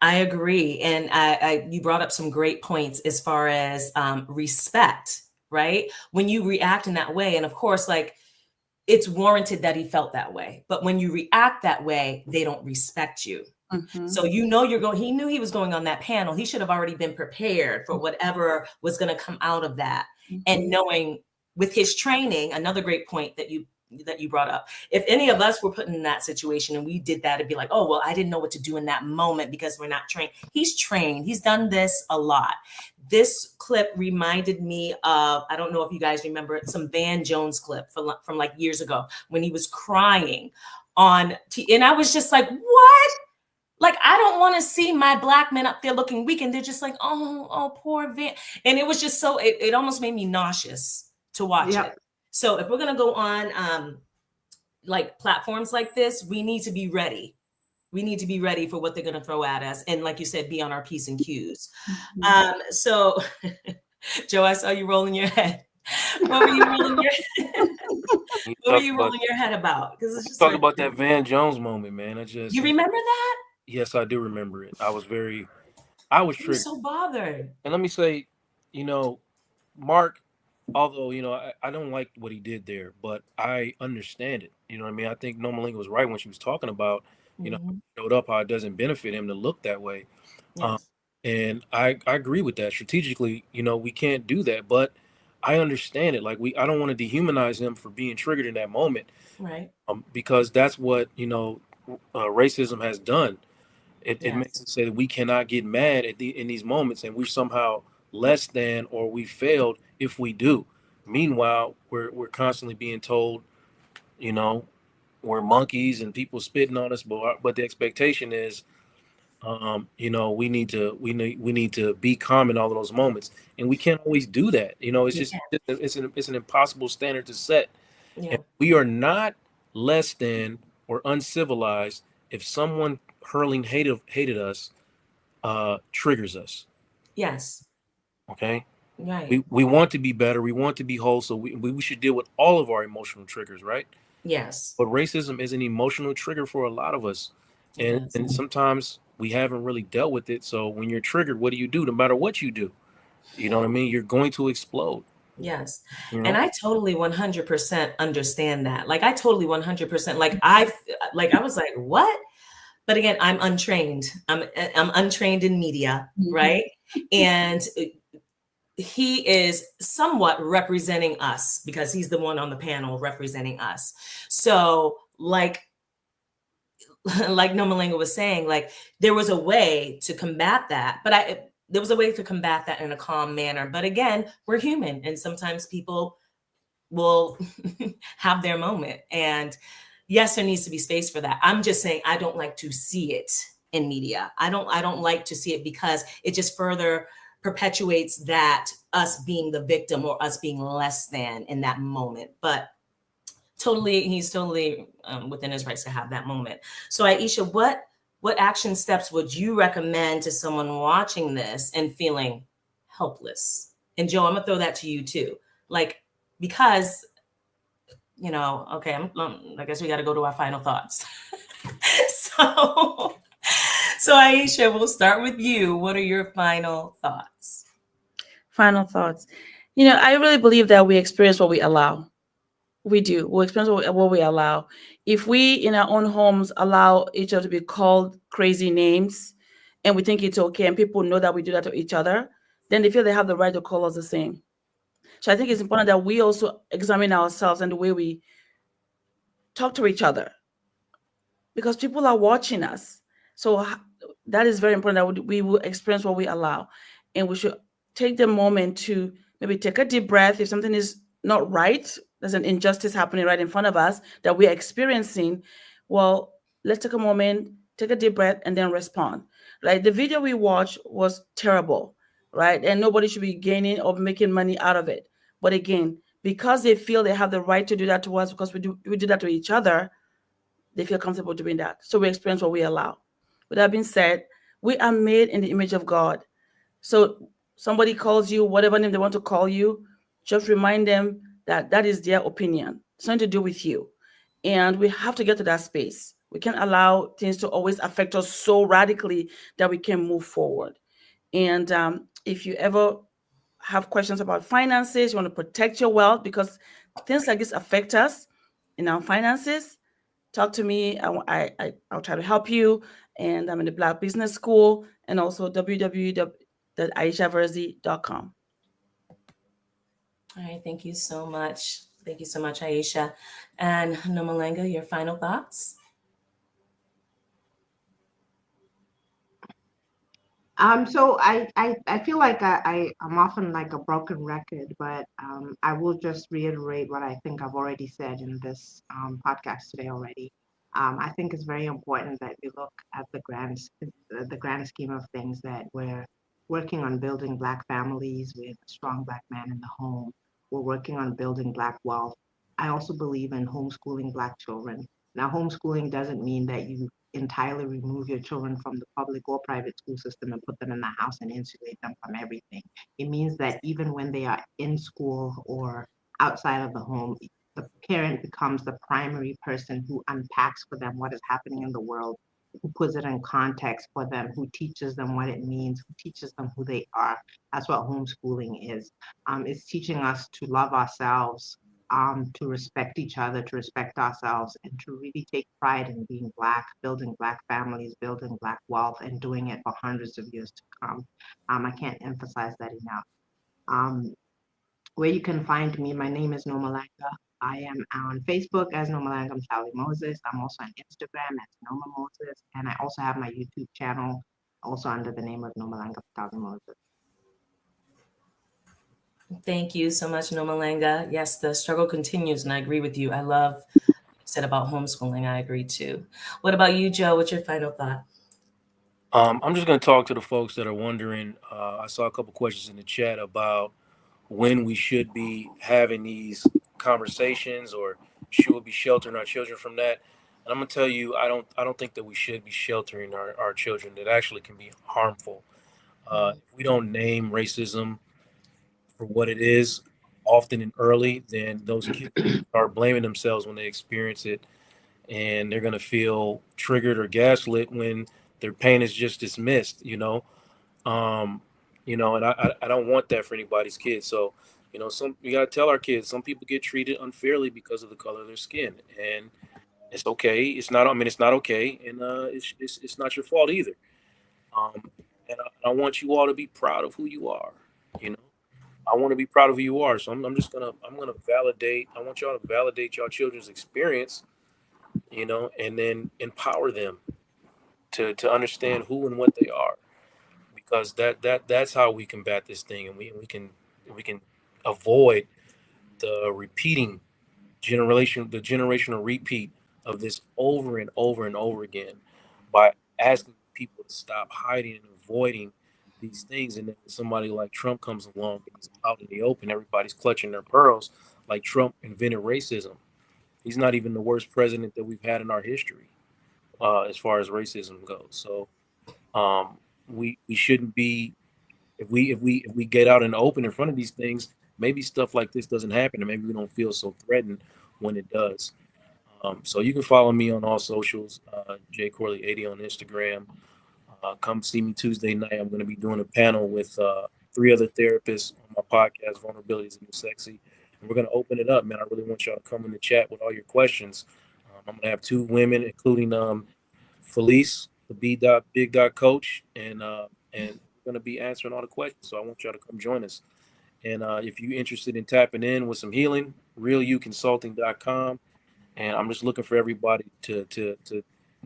I agree, and you brought up some great points as far as respect right? When you react in that way, and of course, like, it's warranted that he felt that way. But when you react that way, they don't respect you. So he knew he was going on that panel. He should have already been prepared for whatever was going to come out of that. And knowing with his training, another great point that you brought up, if any of us were put in that situation and we did that, it'd be like, oh, well, I didn't know what to do in that moment because we're not trained. He's trained. He's done this a lot. This clip reminded me of, I don't know if you guys remember it, some Van Jones clip from like years ago when he was crying on, and I was just like, what? Like, I don't want to see my Black men up there looking weak. And they're just like, oh, poor Van. And it was just so, it almost made me nauseous to watch it. So if we're going to go on like platforms like this, we need to be ready. We need to be ready for what they're going to throw at us. And like you said, be on our P's and Q's. So Joe, I saw you rolling your head. What were you rolling your head? What were you rolling your head about? Because it's just
talk about that Van Jones moment, man.
You remember that?
Yes, I do remember it. I was triggered.
So bothered.
And let me say, Mark, although, I don't like what he did there, but I understand it. You know what I mean? I think Nomalanga was right when she was talking about, showed up how it doesn't benefit him to look that way.
Yes.
And I agree with that. Strategically, we can't do that, but I understand it. Like, I don't want to dehumanize him for being triggered in that moment.
Right.
Because that's what, racism has done. It makes it say that we cannot get mad in these moments and we're somehow less than or we failed if we do. Meanwhile, we're constantly being told, we're monkeys and people spitting on us, but the expectation is, we need to be calm in all of those moments, and we can't always do that. It's an impossible standard to set.
Yeah.
And we are not less than or uncivilized if someone hurling hated us triggers us.
Yes.
Okay.
Right.
We want to be better. We want to be whole. So we should deal with all of our emotional triggers, right?
Yes.
But racism is an emotional trigger for a lot of us. And sometimes we haven't really dealt with it. So when you're triggered, what do you do? No matter what you do, you know what I mean? You're going to explode.
Yes. And I totally 100% understand that. Like, I totally 100%, like I was like, what? But again, I'm untrained. I'm untrained in media, right? And he is somewhat representing us because he's the one on the panel representing us. So like Nomalanga was saying, like, there was a way to combat that, but there was a way to combat that in a calm manner. But again, we're human, and sometimes people will have their moment. And yes, there needs to be space for that. I'm just saying I don't like to see it in media. I don't like to see it because it just further perpetuates that us being the victim or us being less than in that moment. But he's totally within his rights to have that moment. So Aisha, what action steps would you recommend to someone watching this and feeling helpless? And Joe, I'm gonna throw that to you too. Like, because, okay, I guess we got to go to our final thoughts. So Aisha, we'll start with you. What are your final thoughts?
Final thoughts. I really believe that we experience what we allow. We do. We'll experience what we allow. If we, in our own homes, allow each other to be called crazy names, and we think it's okay, and people know that we do that to each other, then they feel they have the right to call us the same. So I think it's important that we also examine ourselves and the way we talk to each other, because people are watching us. So that is very important, that we will experience what we allow. And we should take the moment to maybe take a deep breath. If something is not right, there's an injustice happening right in front of us that we're experiencing, well, let's take a moment, take a deep breath, and then respond. Right? The video we watched was terrible, right? And nobody should be gaining or making money out of it. But again, because they feel they have the right to do that to us, because we do that to each other, they feel comfortable doing that. So we experience what we allow. With that being said, we are made in the image of God. So somebody calls you, whatever name they want to call you, just remind them that that is their opinion. It's nothing to do with you. And we have to get to that space. We can't allow things to always affect us so radically that we can move forward. And if you ever have questions about finances, you want to protect your wealth, because things like this affect us in our finances, talk to me. I'll try to help you. And I'm in the Black Business School, and also www.aishaverzi.com.
All right, thank you so much. Thank you so much, Aisha. And Nomalanga, your final thoughts?
So I feel like I'm often like a broken record, but I will just reiterate what I think I've already said in this podcast today already. I think it's very important that we look at the grand scheme of things, that we're working on building Black families with a strong Black man in the home. We're working on building Black wealth. I also believe in homeschooling Black children. Now, homeschooling doesn't mean that you entirely remove your children from the public or private school system and put them in the house and insulate them from everything. It means that even when they are in school or outside of the home, the parent becomes the primary person who unpacks for them what is happening in the world, who puts it in context for them, who teaches them what it means, who teaches them who they are. That's what homeschooling is. It's teaching us to love ourselves, to respect each other, to respect ourselves, and to really take pride in being Black, building Black families, building Black wealth, and doing it for hundreds of years to come. I can't emphasize that enough. Where you can find me, my name is Nomalanga. I am on Facebook as Nomalanga Shalaye Moses. I'm also on Instagram as Noma Moses, and I also have my YouTube channel, also under the name of Nomalanga Shalaye Moses.
Thank you so much, Nomalanga. Yes, the struggle continues, and I agree with you. I love what you said about homeschooling. I agree too. What about you, Joe? What's your final thought?
I'm just going to talk to the folks that are wondering. I saw a couple questions in the chat about when we should be having these conversations, or should we be sheltering our children from that. And I'm going to tell you, I don't think that we should be sheltering our children. That actually can be harmful. If we don't name racism for what it is, often and early, then those kids start blaming themselves when they experience it, and they're going to feel triggered or gaslit when their pain is just dismissed, and I don't want that for anybody's kids. So, we got to tell our kids, some people get treated unfairly because of the color of their skin, and it's okay. It's not okay. And it's not your fault either. And I want you all to be proud of who you are. I want to be proud of who you are. So I'm gonna validate. I want y'all to validate your children's experience, and then empower them to understand who and what they are, because that's how we combat this thing, and we can avoid the generational repeat of this over and over and over again, by asking people to stop hiding and avoiding these things. And then when somebody like Trump comes along and he's out in the open, everybody's clutching their pearls, like Trump invented racism. He's not even the worst president that we've had in our history, as far as racism goes. So we shouldn't be, if we get out in the open in front of these things, maybe stuff like this doesn't happen, and maybe we don't feel so threatened when it does. So you can follow me on all socials, J Corley 80 on Instagram. Come see me Tuesday night. I'm going to be doing a panel with 3 other therapists on my podcast, Vulnerability Isn't Sexy. And we're going to open it up, man. I really want y'all to come in the chat with all your questions. I'm going to have 2 women, including Felice, the big coach, and we're going to be answering all the questions. So I want y'all to come join us. And if you're interested in tapping in with some healing, realuconsulting.com. And I'm just looking for everybody to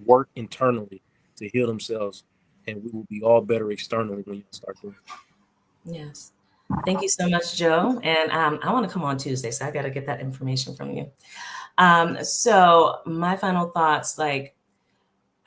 work internally to heal themselves, and we will be all better externally when you start doing it.
Yes. Thank you so much, Joe. And I want to come on Tuesday, so I got to get that information from you. So my final thoughts, I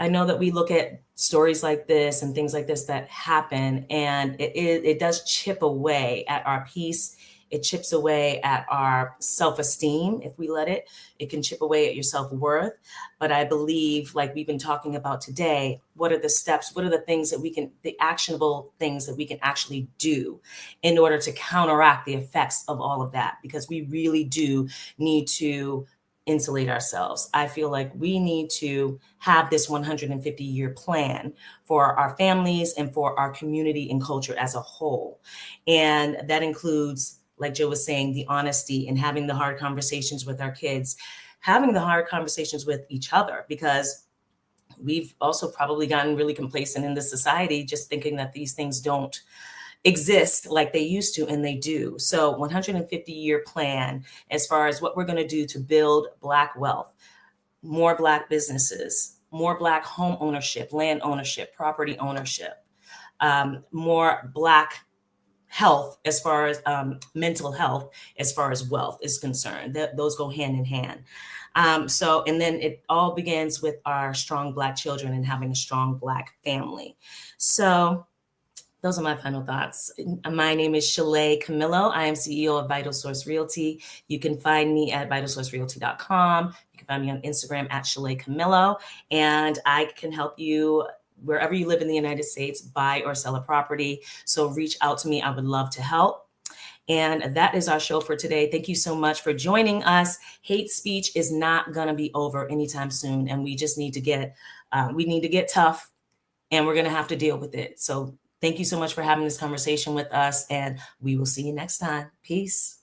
know that we look at stories like this and things like this that happen, and it does chip away at our peace. It chips away at our self-esteem. If we let it, it can chip away at your self-worth. But I believe, like we've been talking about today, what are the steps? What are the actionable things that we can actually do in order to counteract the effects of all of that? Because we really do need to insulate ourselves. I feel like we need to have this 150-year plan for our families and for our community and culture as a whole. And that includes, like Joe was saying, the honesty and having the hard conversations with our kids, having the hard conversations with each other, because we've also probably gotten really complacent in this society, just thinking that these things don't exist like they used to, and they do. So 150-year plan as far as what we're going to do to build Black wealth, more Black businesses, more Black home ownership, land ownership, property ownership, more Black health as far as mental health, as far as wealth is concerned. Those go hand in hand. And then it all begins with our strong Black children and having a strong Black family. So those are my final thoughts. My name is Shalaye Camillo. I am CEO of Vital Source Realty. You can find me at vitalsourcerealty.com. You can find me on Instagram at Shalaye Camillo. And I can help you wherever you live in the United States, buy or sell a property. So reach out to me. I would love to help. And that is our show for today. Thank you so much for joining us. Hate speech is not going to be over anytime soon. And we just need to get tough, and we're going to have to deal with it. So thank you so much for having this conversation with us, and we will see you next time. Peace.